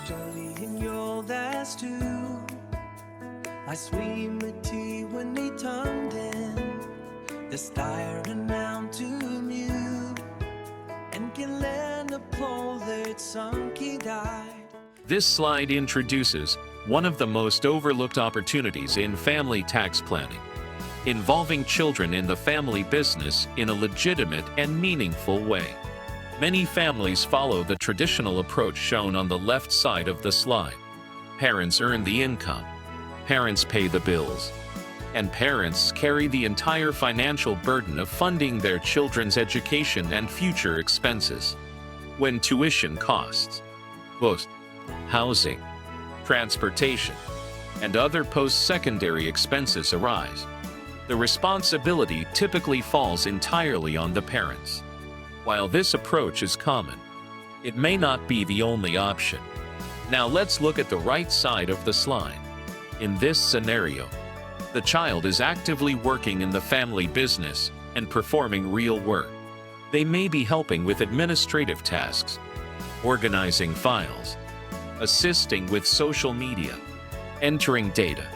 studying your last two. I swim med when they turned in. The styren down to mute. And can learn the pole that Sunky died. This slide introduces one of the most overlooked opportunities in family tax planning, involving children in the family business in a legitimate and meaningful way. Many families follow the traditional approach shown on the left side of the slide. Parents earn the income, parents pay the bills, and parents carry the entire financial burden of funding their children's education and future expenses. When tuition costs, books, housing, transportation, and other post-secondary expenses arise, the responsibility typically falls entirely on the parents. While this approach is common, it may not be the only option. Now let's look at the right side of the slide. In this scenario, the child is actively working in the family business and performing real work. They may be helping with administrative tasks, organizing files, assisting with social media, entering data,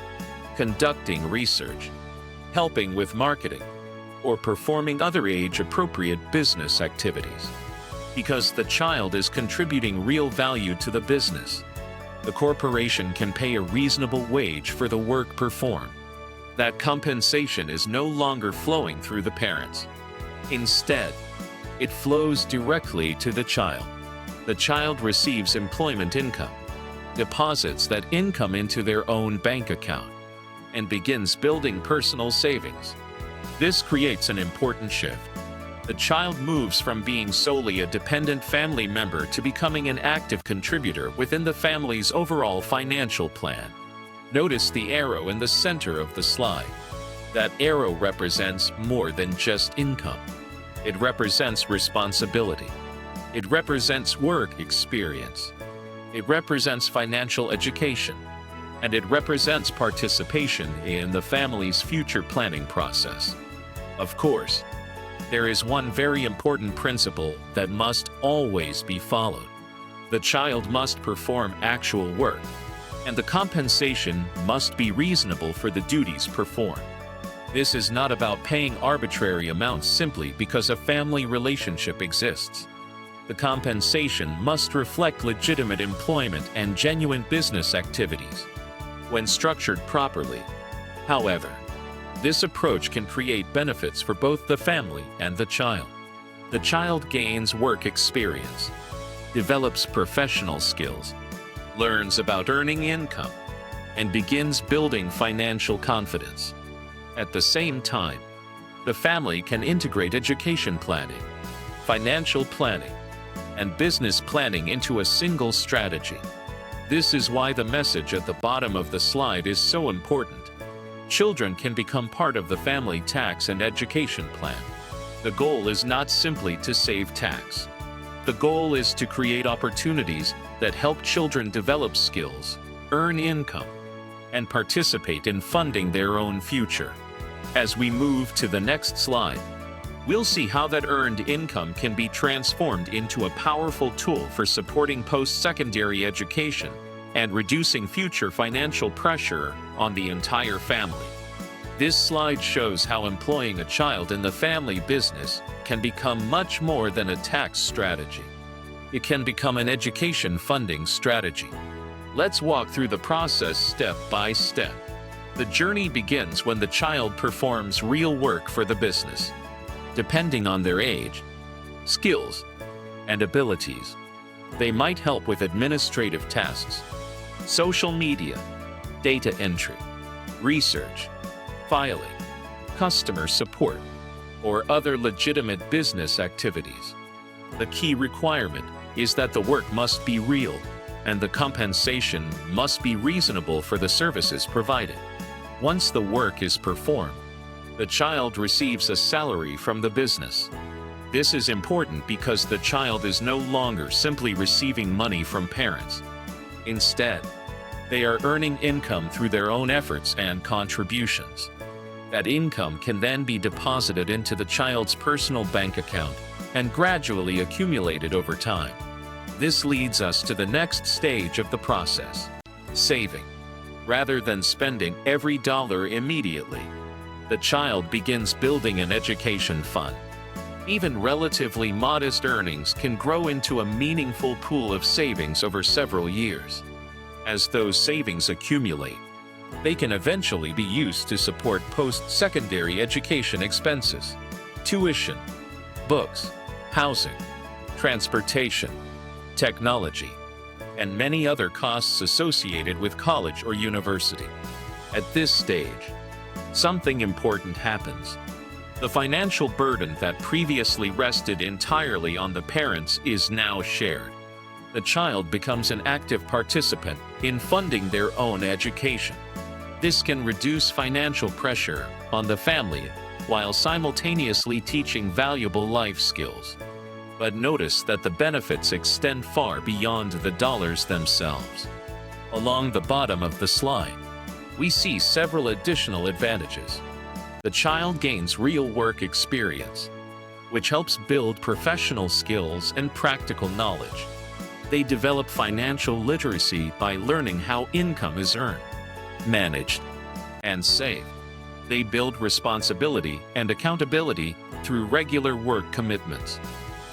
conducting research, helping with marketing, or performing other age-appropriate business activities. Because the child is contributing real value to the business, the corporation can pay a reasonable wage for the work performed. That compensation is no longer flowing through the parents. Instead, it flows directly to the child. The child receives employment income, deposits that income into their own bank account, and begins building personal savings. This creates an important shift. The child moves from being solely a dependent family member to becoming an active contributor within the family's overall financial plan. Notice the arrow in the center of the slide. That arrow represents more than just income. It represents responsibility. It represents work experience. It represents financial education. And it represents participation in the family's future planning process. Of course, there is one very important principle that must always be followed. The child must perform actual work, and the compensation must be reasonable for the duties performed. This is not about paying arbitrary amounts simply because a family relationship exists. The compensation must reflect legitimate employment and genuine business activities. When structured properly, however, this approach can create benefits for both the family and the child. The child gains work experience, develops professional skills, learns about earning income, and begins building financial confidence. At the same time, the family can integrate education planning, financial planning, and business planning into a single strategy. This is why the message at the bottom of the slide is so important. Children can become part of the family tax and education plan. The goal is not simply to save tax. The goal is to create opportunities that help children develop skills, earn income, and participate in funding their own future. As we move to the next slide, we'll see how that earned income can be transformed into a powerful tool for supporting post-secondary education and reducing future financial pressure on the entire family. This slide shows how employing a child in the family business can become much more than a tax strategy. It can become an education funding strategy. Let's walk through the process step by step. The journey begins when the child performs real work for the business. Depending on their age, skills, and abilities, they might help with administrative tasks, social media, data entry, research, filing, customer support, or other legitimate business activities. The key requirement is that the work must be real, and the compensation must be reasonable for the services provided. Once the work is performed, the child receives a salary from the business. This is important because the child is no longer simply receiving money from parents. Instead, they are earning income through their own efforts and contributions. That income can then be deposited into the child's personal bank account and gradually accumulated over time. This leads us to the next stage of the process: saving. Rather than spending every dollar immediately, the child begins building an education fund. Even relatively modest earnings can grow into a meaningful pool of savings over several years. As those savings accumulate, they can eventually be used to support post-secondary education expenses, tuition, books, housing, transportation, technology, and many other costs associated with college or university. At this stage, something important happens. The financial burden that previously rested entirely on the parents is now shared. The child becomes an active participant in funding their own education. This can reduce financial pressure on the family while simultaneously teaching valuable life skills. But notice that the benefits extend far beyond the dollars themselves. Along the bottom of the slide, we see several additional advantages. The child gains real work experience, which helps build professional skills and practical knowledge. They develop financial literacy by learning how income is earned, managed, and saved. They build responsibility and accountability through regular work commitments.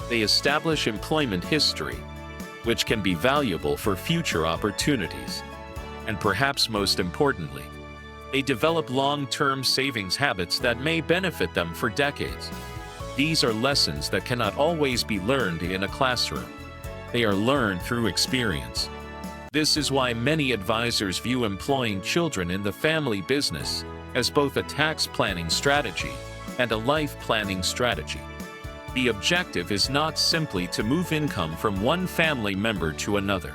They establish employment history, which can be valuable for future opportunities. And perhaps most importantly, they develop long-term savings habits that may benefit them for decades. These are lessons that cannot always be learned in a classroom. They are learned through experience. This is why many advisors view employing children in the family business as both a tax planning strategy and a life planning strategy. The objective is not simply to move income from one family member to another.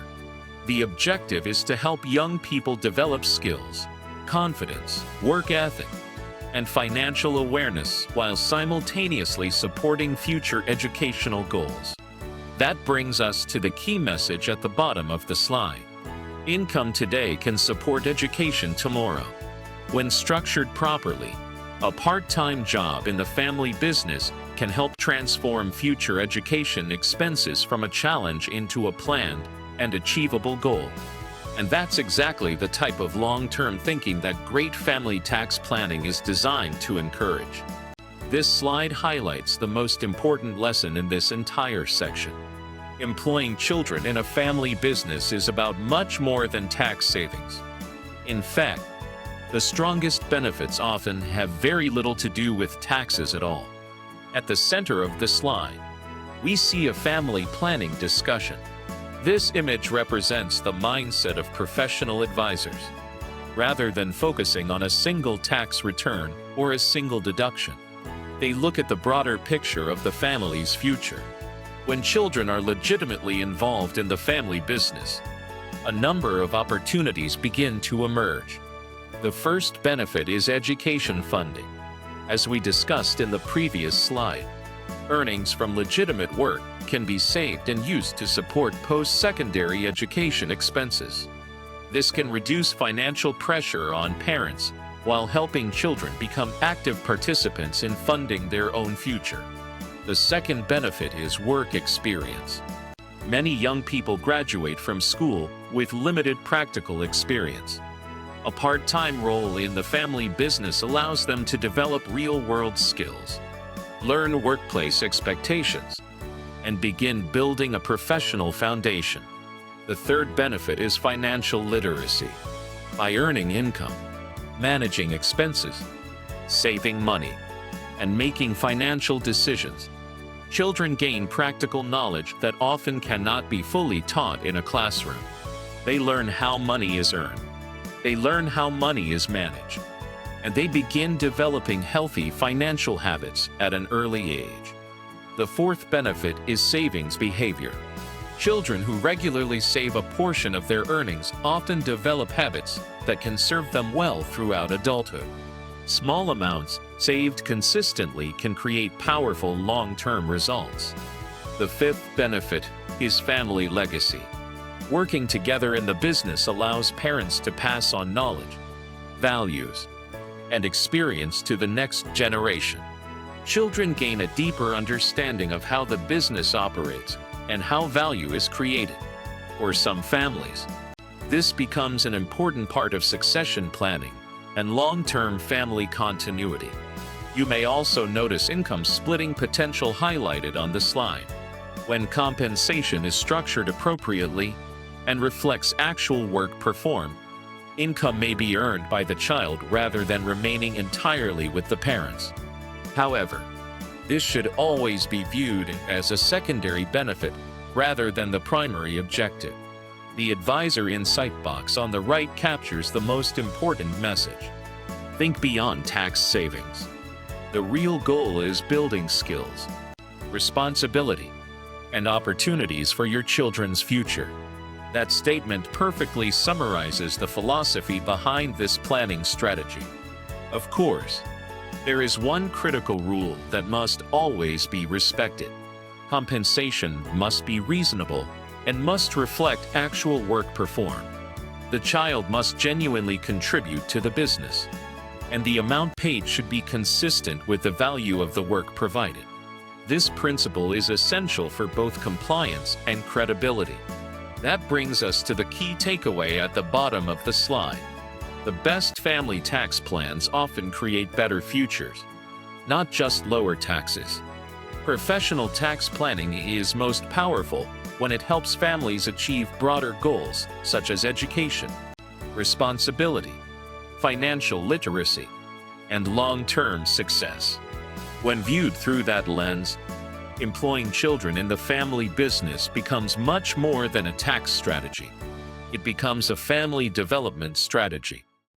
The objective is to help young people develop skills, confidence, work ethic, and financial awareness while simultaneously supporting future educational goals. That brings us to the key message at the bottom of the slide. Income today can support education tomorrow. When structured properly, a part-time job in the family business can help transform future education expenses from a challenge into a planned and achievable goal. And that's exactly the type of long-term thinking that great family tax planning is designed to encourage. This slide highlights the most important lesson in this entire section. Employing children in a family business is about much more than tax savings. In fact, the strongest benefits often have very little to do with taxes at all. At the center of the slide, we see a family planning discussion. This image represents the mindset of professional advisors. Rather than focusing on a single tax return or a single deduction, they look at the broader picture of the family's future. When children are legitimately involved in the family business, a number of opportunities begin to emerge. The first benefit is education funding. As we discussed in the previous slide, earnings from legitimate work can be saved and used to support post-secondary education expenses. This can reduce financial pressure on parents while helping children become active participants in funding their own future. The second benefit is work experience. Many young people graduate from school with limited practical experience. A part-time role in the family business allows them to develop real-world skills, learn workplace expectations, and begin building a professional foundation. The third benefit is financial literacy. By earning income, managing expenses, saving money, and making financial decisions, children gain practical knowledge that often cannot be fully taught in a classroom. They learn how money is earned. They learn how money is managed. And they begin developing healthy financial habits at an early age. The fourth benefit is savings behavior. Children who regularly save a portion of their earnings often develop habits that can serve them well throughout adulthood. Small amounts saved consistently can create powerful long-term results. The fifth benefit is family legacy. Working together in the business allows parents to pass on knowledge, values, and experience to the next generation. Children gain a deeper understanding of how the business operates, and how value is created. For some families, this becomes an important part of succession planning and long-term family continuity. You may also notice income splitting potential highlighted on the slide. When compensation is structured appropriately and reflects actual work performed, income may be earned by the child rather than remaining entirely with the parents. However, this should always be viewed as a secondary benefit rather than the primary objective. The Advisor Insight box on the right captures the most important message. Think beyond tax savings. The real goal is building skills, responsibility, and opportunities for your children's future. That statement perfectly summarizes the philosophy behind this planning strategy. Of course, there is one critical rule that must always be respected. Compensation must be reasonable and must reflect actual work performed. The child must genuinely contribute to the business, and the amount paid should be consistent with the value of the work provided. This principle is essential for both compliance and credibility. That brings us to the key takeaway at the bottom of the slide. The best family tax plans often create better futures, not just lower taxes. Professional tax planning is most powerful when it helps families achieve broader goals such as education, responsibility, financial literacy, and long-term success. When viewed through that lens, employing children in the family business becomes much more than a tax strategy. It becomes a family development strategy.